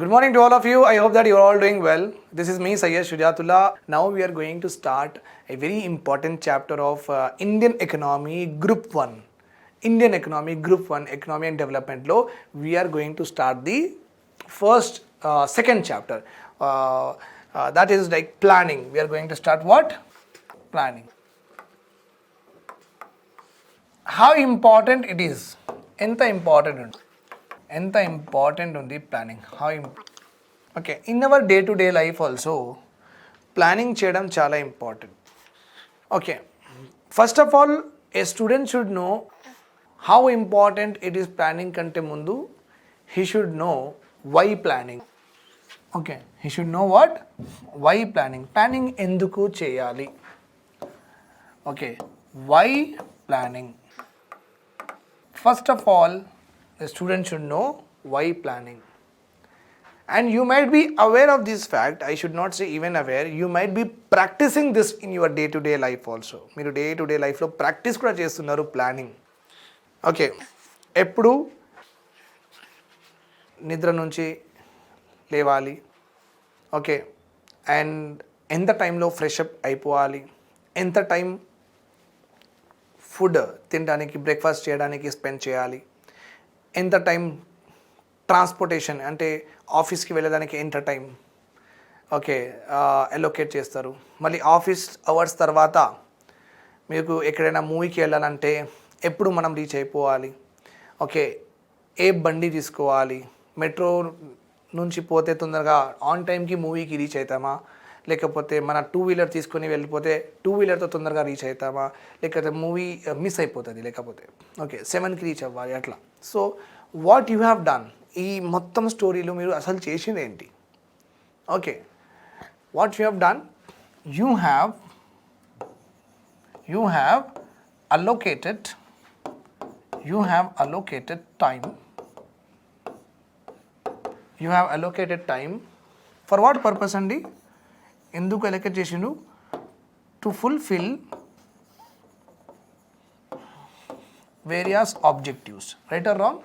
Good morning to all of you. I hope that you are all doing well. This is me, Sujath. Now we are going to start a very important chapter of Indian Economy Group 1. Indian Economy Group 1, Economy and Development Law. We are going to start the second chapter. That is like planning. We are going to start what? Planning. How important it is? ఎంత important ఉంది planning okay in our day to day life also planning చేయడం చాలా important. Okay, first of all a student should know how important it is planning కంటే ముందు he should know why planning. Okay, he should know what why planning ఎందుకు చేయాలి. Okay, why planning. First of all, the student should know why planning. And you might be aware of this fact, I should not say even aware, you might be practicing this in your day-to-day life also. మీరు day-to-day lifeలో practice కూడా చేస్తున్నారు planning. Okay, ఎప్పుడు నిద్ర నుంచి లేవాలి, okay, and ఎంత టైంలో fresh up అయిపోవాలి, ఎంత టైం ఫుడ్ తినడానికి బ్రేక్ఫాస్ట్ చేయడానికి స్పెండ్ చేయాలి, ఎంత టైం ట్రాన్స్పోర్టేషన్ అంటే ఆఫీస్కి వెళ్ళడానికి ఎంత టైం ఓకే అలొకేట్ చేస్తారు. మళ్ళీ ఆఫీస్ అవర్స్ తర్వాత మీకు ఎక్కడైనా మూవీకి వెళ్ళాలంటే ఎప్పుడు మనం రీచ్ అయిపోవాలి, ఓకే, ఏ బండి తీసుకోవాలి, మెట్రో నుంచి పోతే తొందరగా ఆన్ టైంకి మూవీకి రీచ్ అవుతామా, లేకపోతే మన 2-వీలర్ తీసుకొని వెళ్ళిపోతే 2-వీలర్తో తొందరగా రీచ్ అవుతామా, లేకపోతే మూవీ మిస్ అయిపోతుంది, లేకపోతే ఓకే 7కి రీచ్ అవ్వాలి అట్లా. So what you have done, ఈ మొత్తం స్టోరీలో మీరు అసలు చేసింది ఏంటి? Okay, what you have done, you have allocated time for what purpose అండి? ఎందుకు అలొకేట్ చేసిండు? To fulfil various objectives. Right or wrong?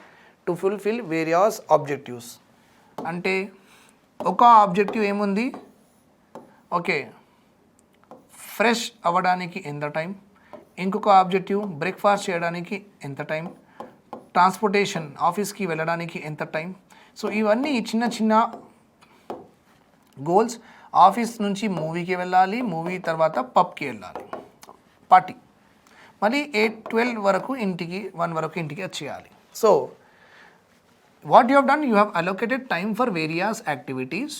To fulfil various objectives అంటే ఒక ఆబ్జెక్టివ్ ఏముంది, ఓకే, ఫ్రెష్ అవ్వడానికి ఎంత టైం, ఇంకొక ఆబ్జెక్టివ్ బ్రేక్ఫాస్ట్ చేయడానికి ఎంత టైం, ట్రాన్స్పోర్టేషన్ ఆఫీస్కి వెళ్ళడానికి ఎంత టైం. సో ఇవన్నీ చిన్న చిన్న గోల్స్. ఆఫీస్ నుంచి మూవీకి వెళ్ళాలి, మూవీ తర్వాత పబ్కి వెళ్ళాలి, పార్టీ, మళ్ళీ 8-12 వరకు ఇంటికి 1 వరకు ఇంటికి వచ్చేయాలి. So what you have done, you have allocated time for various activities,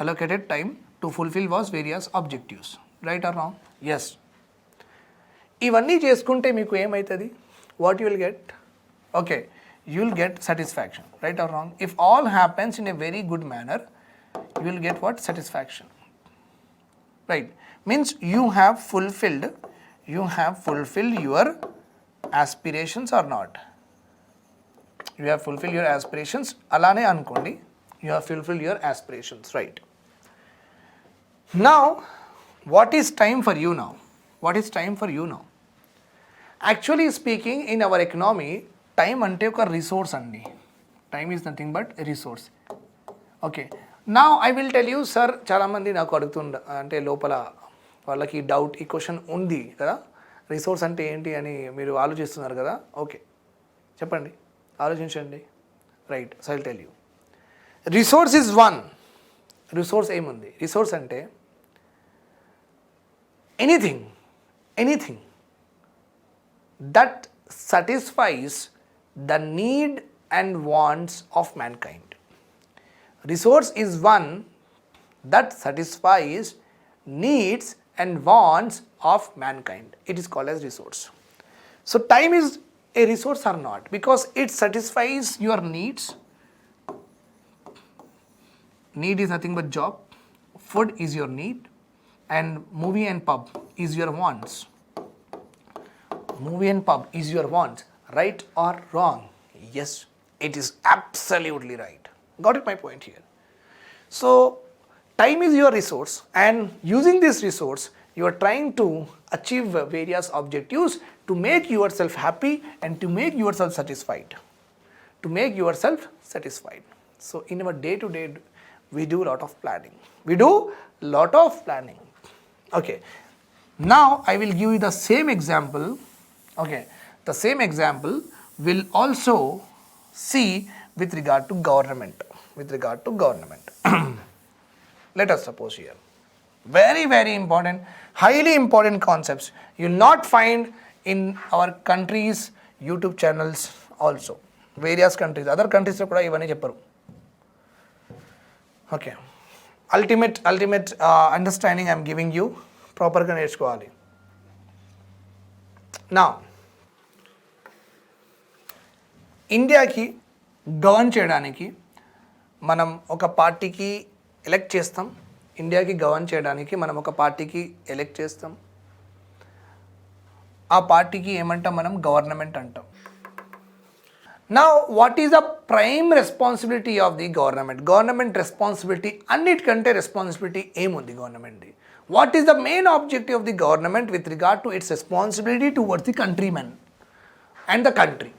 allocated time to fulfil was various objectives. Right or wrong? Yes. ఇవన్నీ చేసుకుంటే మీకు ఏమవుతుంది? What you will get? Okay, you will get satisfaction. Right or wrong? If all happens in a very good manner, you will get what? Satisfaction. Right? Means you have fulfilled your aspirations or not? You have fulfilled your aspirations. Alane ankondi, you have fulfilled your aspirations. Right? Now, what is time for you now? Actually speaking, in our economy, time అంటే ఒక resource అండి. Time is nothing but resource. Okay, నా I will tell you sir, చాలామంది నాకు అంటే లోపల వాళ్ళకి doubt, ఈ క్వశ్చన్ ఉంది కదా, రిసోర్స్ అంటే ఏంటి అని మీరు ఆలోచిస్తున్నారు కదా. ఓకే, చెప్పండి, ఆలోచించండి. Right, so I will tell you. Resource is one. Resource ఏముంది? రిసోర్స్ అంటే anything that satisfies the need and wants of mankind. Resource is one that satisfies needs and wants of mankind. It is called as resource. So time is a resource or not? Because it satisfies your needs. Need is nothing but job. Food is your need, and movie and pub is your wants. Movie and pub is your wants. Right or wrong? Yes, it is absolutely right. Got it my point here? So time is your resource, and using this resource you are trying to achieve various objectives to make yourself happy and to make yourself satisfied. So in our day to day, we do lot of planning. Okay. Now I will give you the same example. Okay. The same example will also see with regard to government. Let us suppose here. Very, very important, highly important concepts. You will not find in our countries' YouTube channels also. Various countries, other countries lo kuda ivani chepparu. Okay. Ultimate understanding I am giving you. ప్రాపర్గా నేర్చుకోవాలి. నా ఇండియాకి govern చేయడానికి మనం ఒక పార్టీకి elect చేస్తాం. ఆ పార్టీకి ఏమంటాం మనం? గవర్నమెంట్ అంటాం. Now, what is the prime responsibility of the government? Government responsibility, అన్నిటికంటే responsibility ఏముంది government? What is the main objective of the government with regard to its responsibility towards the countrymen and the country?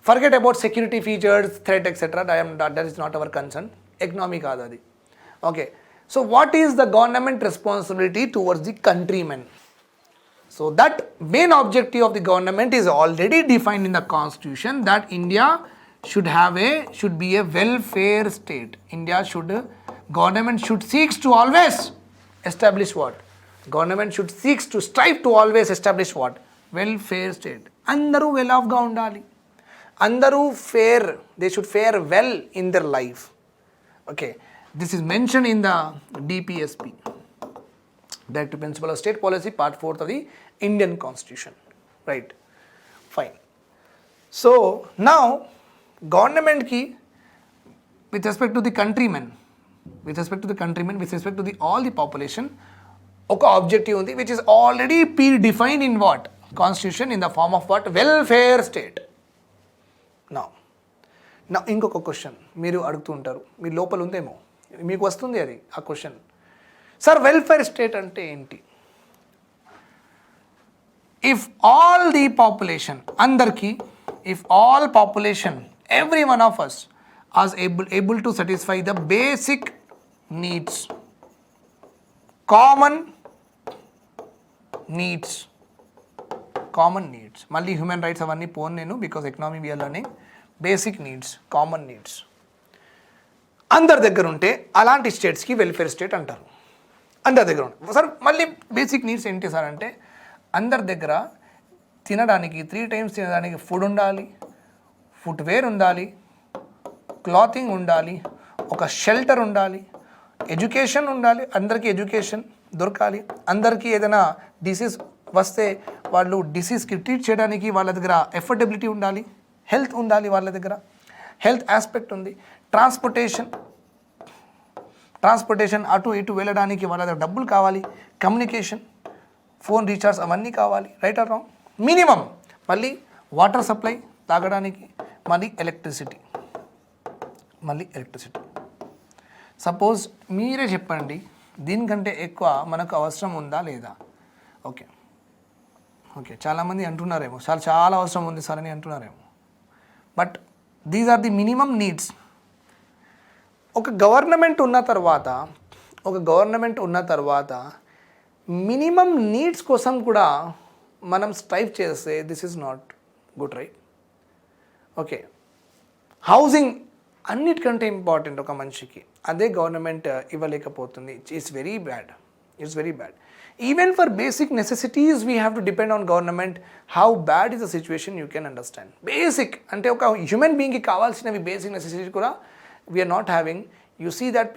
Forget about security features, threat, etc. That is not our concern. Economy kaadu adi. Okay. So, what is the government responsibility towards the countrymen? So that main objective of the government is already defined in the constitution, that India should be a welfare state. Government should seeks to always establish what? Government should seeks to strive to always establish what? Welfare state. Andaru well off ga undali. Andaru fair, they should fare well in their life. Okay. This is mentioned in the DPSP. Directive Principle of State Policy, Part 4 of the Indian Constitution. Right. Fine. So, now, government ki, with respect to the countrymen, with respect to the all the population, oka objective undi, which is already predefined in what? Constitution, in the form of what? Welfare state. Now, ఇంకొక question మీరు అడుగుతూ ఉంటారు, మీ లోపల ఉందేమో, మీకు వస్తుంది అది ఆ క్వశ్చన్. సార్, వెల్ఫేర్ స్టేట్ అంటే ఏంటి? If all the population, andarki, if all population, every one of us is able to satisfy the basic needs, common needs, మళ్ళీ హ్యూమన్ రైట్స్ అవన్నీ పోను నేను, because economy we are learning. Basic needs, common needs అందరి దగ్గర ఉంటే అలాంటి స్టేట్స్కి welfare state అంటారు. అందరి దగ్గర ఉంటాయి. సార్, మళ్ళీ బేసిక్ నీడ్స్ ఏంటి సార్ అంటే, అందరి దగ్గర తినడానికి 3 times తినడానికి ఫుడ్ ఉండాలి, ఫుట్వేర్ ఉండాలి, క్లాతింగ్ ఉండాలి, ఒక షెల్టర్ ఉండాలి, ఎడ్యుకేషన్ ఉండాలి, అందరికీ ఎడ్యుకేషన్ దొరకాలి, అందరికీ ఏదైనా డిసీజ్ వస్తే వాళ్ళు డిసీజ్కి ట్రీట్ చేయడానికి వాళ్ళ దగ్గర ఎఫర్డబిలిటీ ఉండాలి, హెల్త్ ఉండాలి, వాళ్ళ దగ్గర హెల్త్ ఆస్పెక్ట్ ఉంది, ట్రాన్స్పోర్టేషన్ అటు ఇటు వెళ్ళడానికి వాళ్ళ దగ్గర డబ్బులు కావాలి, కమ్యూనికేషన్, ఫోన్ రీఛార్జ్ అవన్నీ కావాలి. Right or wrong? మినిమం. మళ్ళీ వాటర్ సప్లై తాగడానికి, మళ్ళీ ఎలక్ట్రిసిటీ. సపోజ్ మీరే చెప్పండి, దీనికంటే ఎక్కువ మనకు అవసరం ఉందా లేదా? ఓకే, చాలామంది అంటున్నారేమో, చాలా అవసరం ఉంది సార్ అని అంటున్నారేమో. But these are the minimum needs. ఒక గవర్నమెంట్ ఉన్న తర్వాత మినిమం నీడ్స్ కోసం కూడా మనం స్ట్రైవ్ చేస్తే this is not good, right? Okay, housing అన్నిటికంటే ఇంపార్టెంట్ ఒక మనిషికి, అదే గవర్నమెంట్ ఇవ్వలేకపోతుంది. It's very bad. Even for basic necessities, we have to depend on government. How bad is the situation, you can understand. Basic, ante oka human being ki kavalsinavi basic necessities kuda we are not having. You see that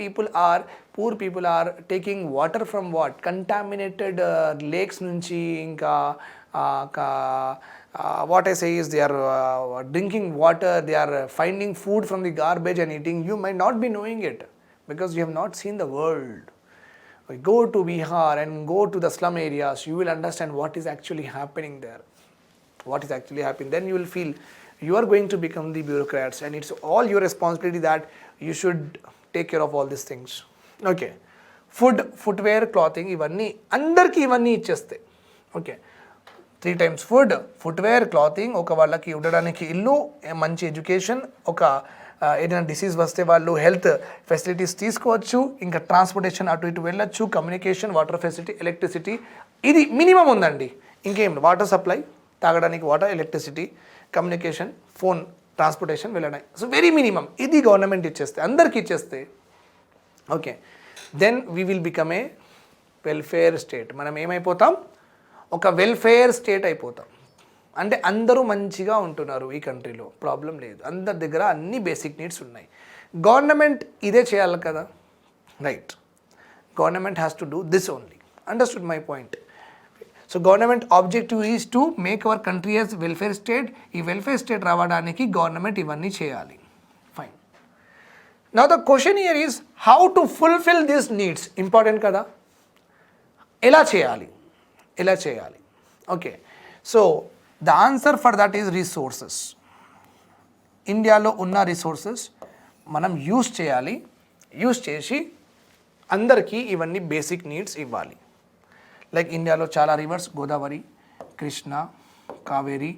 poor people are taking water from what? Contaminated lakes nunchi, inka what I say is they are drinking water, they are finding food from the garbage and eating. You might not be knowing it because you have not seen the world. Go to Bihar and go to the slum areas, you will understand what is actually happening there. Then you will feel you are going to become the bureaucrats, and it's all your responsibility that you should take care of all these things. Okay, food, footwear, clothing, ivanni andarki ivanni icheste. Okay, 3 times food, footwear, clothing, oka vallaki udadaniki illu, manchi education, oka ఏదైనా disease వస్తే వాళ్ళు health facilities తీసుకోవచ్చు, ఇంకా transportation అటు ఇటు వెళ్ళొచ్చు, communication, water facility, electricity, ఇది minimum ఉందండి. ఇంకేం వాటర్ సప్లై, తాగడానికి water, electricity, communication, phone, transportation వెళ్ళడానికి. సో వెరీ మినిమం ఇది గవర్నమెంట్ ఇచ్చేస్తే, అందరికి ఇచ్చేస్తే, okay, then we will become a welfare state. మనం ఏమైపోతాం, ఒక వెల్ఫేర్ స్టేట్ అయిపోతాం. అంటే అందరూ మంచిగా ఉంటున్నారు ఈ కంట్రీలో, ప్రాబ్లం లేదు, అందరి దగ్గర అన్ని బేసిక్ నీడ్స్ ఉన్నాయి. గవర్నమెంట్ ఇదే చేయాలి కదా, right? Government has to do this only. Understood my point? So government objective is to make our country as welfare state. ఈ వెల్ఫేర్ స్టేట్ రావడానికి గవర్నమెంట్ ఇవన్నీ చేయాలి. Fine. Now the question here is how to fulfil these needs. Important కదా, ఎలా చేయాలి, ఎలా చేయాలి? Okay, so the answer for that is resources. ఇండియాలో ఉన్న రిసోర్సెస్ మనం యూస్ చేయాలి, యూస్ చేసి అందరికీ ఇవన్నీ బేసిక్ నీడ్స్ ఇవ్వాలి. లైక్ ఇండియాలో చాలా రివర్స్, గోదావరి, కృష్ణ, కావేరి,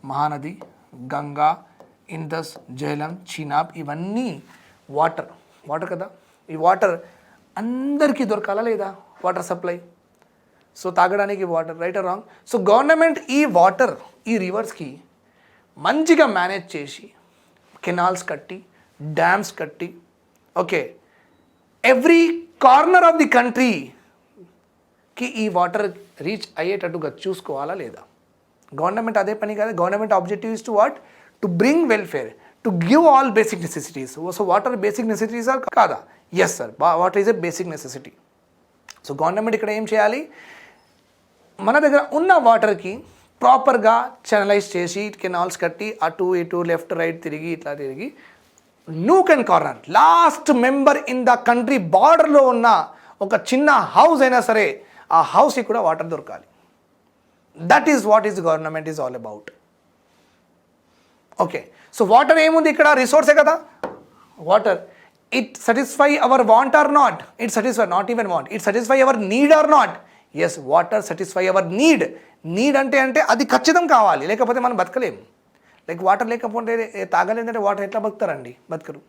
మహానది, గంగా, ఇందస్, జైలం, చీనాబ్, ఇవన్నీ వాటర్ కదా. ఈ వాటర్ అందరికీ దొరకాలా లేదా, వాటర్ సప్లై? సో తాగడానికి water, right or wrong? So government ఈ వాటర్, ఈ రివర్స్కి మంచిగా మేనేజ్ చేసి కెనాల్స్ కట్టి, డ్యామ్స్ కట్టి, okay, every corner of the కంట్రీకి ఈ వాటర్ రీచ్ అయ్యేటట్టుగా చూసుకోవాలా లేదా? గవర్నమెంట్ అదే పని కదా. Government objective is to what? To bring welfare, to give all basic necessities. So water basic necessities are కాదా? Yes sir, water is a basic necessity. So government ఇక్కడ ఏం చేయాలి, మన దగ్గర ఉన్న వాటర్కి ప్రాపర్గా ఛానలైజ్ చేసి కెనాల్స్ కట్టి అటు ఇటు లెఫ్ట్ రైట్ తిరిగి ఇట్లా తిరిగి nook and corner, last member in the country బార్డర్లో ఉన్న ఒక చిన్న హౌస్ అయినా సరే ఆ హౌస్కి కూడా వాటర్ దొరకాలి. That is what is government is all about. Okay, so water ఏముంది ఇక్కడ, రిసోర్సే కదా. Water, it satisfy our want or not? It satisfy, not even want, it satisfy our need or not? Yes, water satisfy our need. Need అంటే అది ఖచ్చితం కావాలి, లేకపోతే మనం బతకలేము. Like water లేకపోతే తాగలేదంటే వాటర్ ఎట్లా బతుకుతారండి? బతకరు.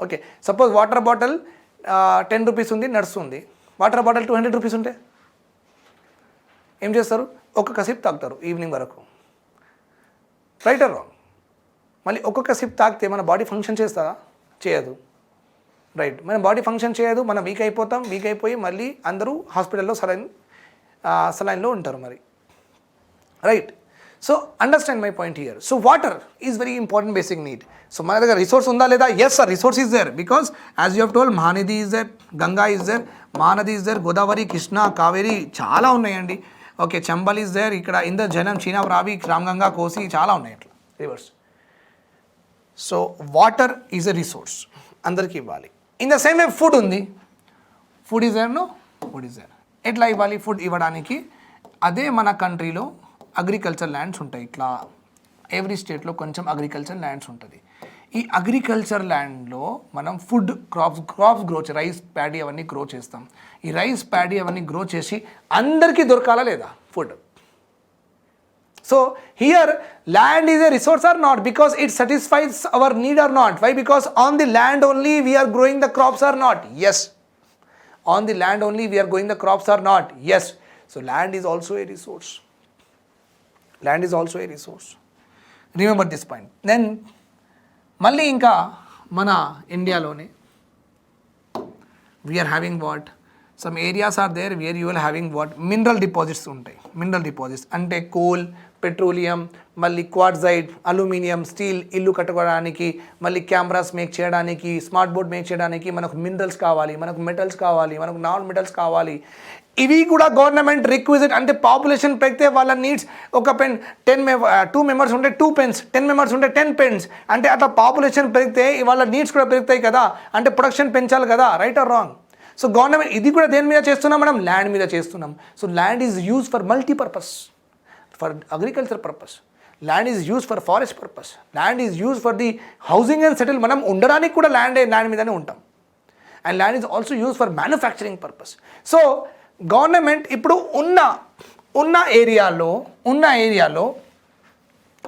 Okay, suppose water bottle 10 rupees ఉంది, నడుస్తుంది. వాటర్ బాటిల్ 200 రూపీస్ ఉంటే ఏం చేస్తారు? ఒక్కొక్క సిప్ తాగుతారు ఈవినింగ్ వరకు, రైట్ ఆర్ రాంగ్? మళ్ళీ ఒక్కొక్క సిప్ తాగితే మన బాడీ ఫంక్షన్ చేస్తుందా? చేయదు, రైట్? మన బాడీ ఫంక్షన్ చేయదు, మనం వీక్ అయిపోతాం. వీక్ అయిపోయి మళ్ళీ అందరూ హాస్పిటల్లో సలైన్లో ఉంటారు మరి, right? So understand my point here. So water is very important basic need. So మన దగ్గర రిసోర్స్ ఉందా లేదా? Yes sir, resource is there, because as you have told, Mahanadi is there, Ganga is there, Mahanadi is there, Godavari, Krishna, Kaveri చాలా ఉన్నాయండి. Okay, Chambal is there, ఇక్కడ ఇందర్, జనం, చీనాబ్, రావి, రామ్గంగా, కోసి చాలా ఉన్నాయి అట్లా rivers. So water is a resource, అందరికీ ఇవ్వాలి. In the same way food ఉంది, food is there, no? Food is there. ఎట్లా ఇవ్వాలి ఫుడ్ ఇవ్వడానికి? అదే మన కంట్రీలో అగ్రికల్చర్ ల్యాండ్స్ ఉంటాయి. ఇట్లా ఎవ్రీ స్టేట్లో కొంచెం అగ్రికల్చర్ ల్యాండ్స్ ఉంటుంది. ఈ అగ్రికల్చర్ ల్యాండ్లో మనం food crops grow, rice, paddy అవన్నీ గ్రో చేస్తాం. ఈ రైస్, ప్యాడీ అవన్నీ గ్రో చేసి అందరికీ దొరకాలా లేదా food? So here land is a resource or not, because it satisfies our need or not? Why? Because on the land only we are growing the crops or not? Yes. On the land only we are growing the crops or not? Yes. So land is also a resource. Land is also a resource. Remember this point. Then మళ్ళీ ఇంకా మన ఇండియాలోనే we are having what? Some areas are there where you are having what? Mineral deposits ఉంటాయి. Mineral deposits అంటే coal, petroleum, మళ్ళీ quartzite, aluminium, steel, ఇల్లు కట్టుకోవడానికి, మళ్ళీ కెమెరాస్ మేక్ చేయడానికి, స్మార్ట్ బోర్డ్ మేక్ చేయడానికి మనకు మినరల్స్ కావాలి, మనకు మెటల్స్ కావాలి, మనకు నాన్ మెటల్స్ కావాలి. ఇవి కూడా గవర్నమెంట్ రిక్విజిట్. అంటే పాపులేషన్ పెరిగితే వాళ్ళ నీడ్స్, ఒక పెన్ 2 మెంబర్స్ ఉంటే 2 పెన్స్, 10 మెంబర్స్ ఉంటే 10 పెన్స్. అంటే అట్లా పాపులేషన్ పెరిగితే వాళ్ళ నీడ్స్ కూడా పెరుగుతాయి కదా, అంటే ప్రొడక్షన్ పెంచాలి కదా, right or wrong? So government ఇది కూడా దేని మీద చేస్తున్నాం మనం? ల్యాండ్ మీద చేస్తున్నాం. So land is use for multipurpose, for agriculture purpose, land is use for forest purpose, land is use for the housing and settle. మనం ఉండడానికి కూడా ల్యాండ్ మీదనే ఉంటాం. And land is also use for manufacturing purpose. So government ఇప్పుడు ఉన్న ఏరియాలో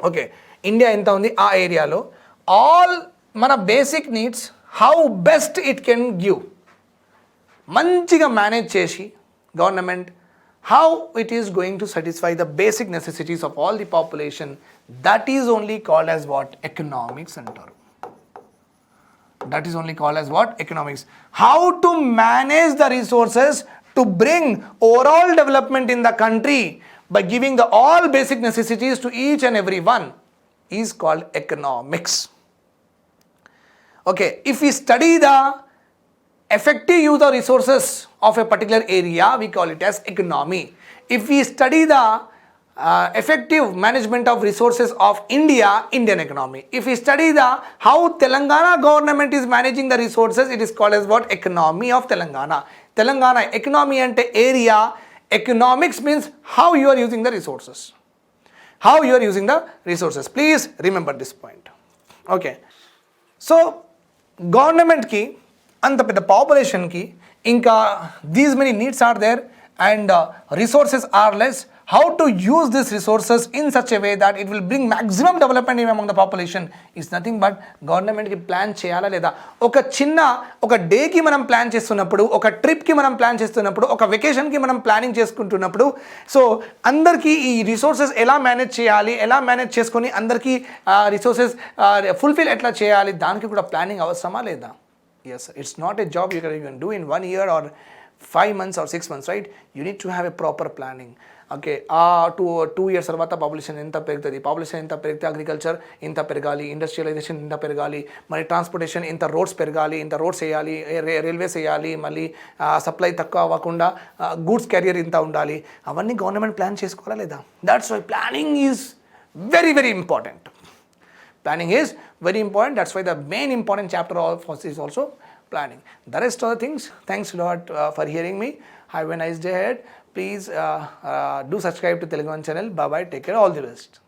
okay, India ఎంత ఉంది ఆ ఏరియాలో ఆల్ మన basic needs how best it can give మంచిగా మేనేజ్ చేసి government how it is going to satisfy the basic necessities of all the population, that is only called as what? Economics అంటారు. That is only called as what? Economics. How to manage the resources to bring overall development in the country by giving the all basic necessities to each and every one is called economics. Okay, if we study the effective use of resources of a particular area, we call it as economy. If we study the effective management of resources of India, Indian economy. If we study the how Telangana government is managing the resources, it is called as what? Economy of Telangana. Telangana economy ante area, economics means how you are using the resources. How you are using the resources. Please remember this point. Okay. So government ki అంత పెద్ద పాపులేషన్కి ఇంకా these many needs are there and resources are less, how to use this resources in such a way that it will bring maximum development in among the population is nothing but గవర్నమెంట్కి plan చేయాలా లేదా. ఒక డేకి మనం plan చేస్తున్నప్పుడు, ఒక ట్రిప్కి మనం ప్లాన్ చేస్తున్నప్పుడు, ఒక వెకేషన్కి మనం ప్లానింగ్ చేసుకుంటున్నప్పుడు, సో అందరికీ ఈ రిసోర్సెస్ ఎలా మేనేజ్ చేయాలి, ఎలా మేనేజ్ చేసుకొని అందరికీ రిసోర్సెస్ ఫుల్ఫిల్ ఎట్లా చేయాలి, దానికి కూడా ప్లానింగ్ అవసరమా లేదా? Yes, it's not a job you can do in 1 year or 5 months or 6 months, right? You need to have a proper planning. Okay, 2 years తర్వాత పాపులేషన్ ఎంత పెరుగుతుంది, పాపులేషన్ ఎంత పెరిగితే అగ్రికల్చర్ ఎంత పెరగాలి, ఇండస్ట్రియలైజేషన్ ఎంత పెరగాలి, మరి ట్రాన్స్పోర్టేషన్ ఇంత రోడ్స్ పెరగాలి, ఇంత రోడ్స్ వేయాలి, రైల్వేస్ వేయాలి, మళ్ళీ సప్లై తక్కువ అవ్వకుండా గూడ్స్ క్యారియర్ ఇంత ఉండాలి, అవన్నీ గవర్నమెంట్ ప్లాన్ చేసుకోవాలా లేదా? That's why planning is very very important. Planning is very important. That's why the main important chapter of us is also planning. The rest of the things, thanks a lot for hearing me. Have a nice day ahead. Please do subscribe to Telangana channel. Bye bye. Take care. All the best.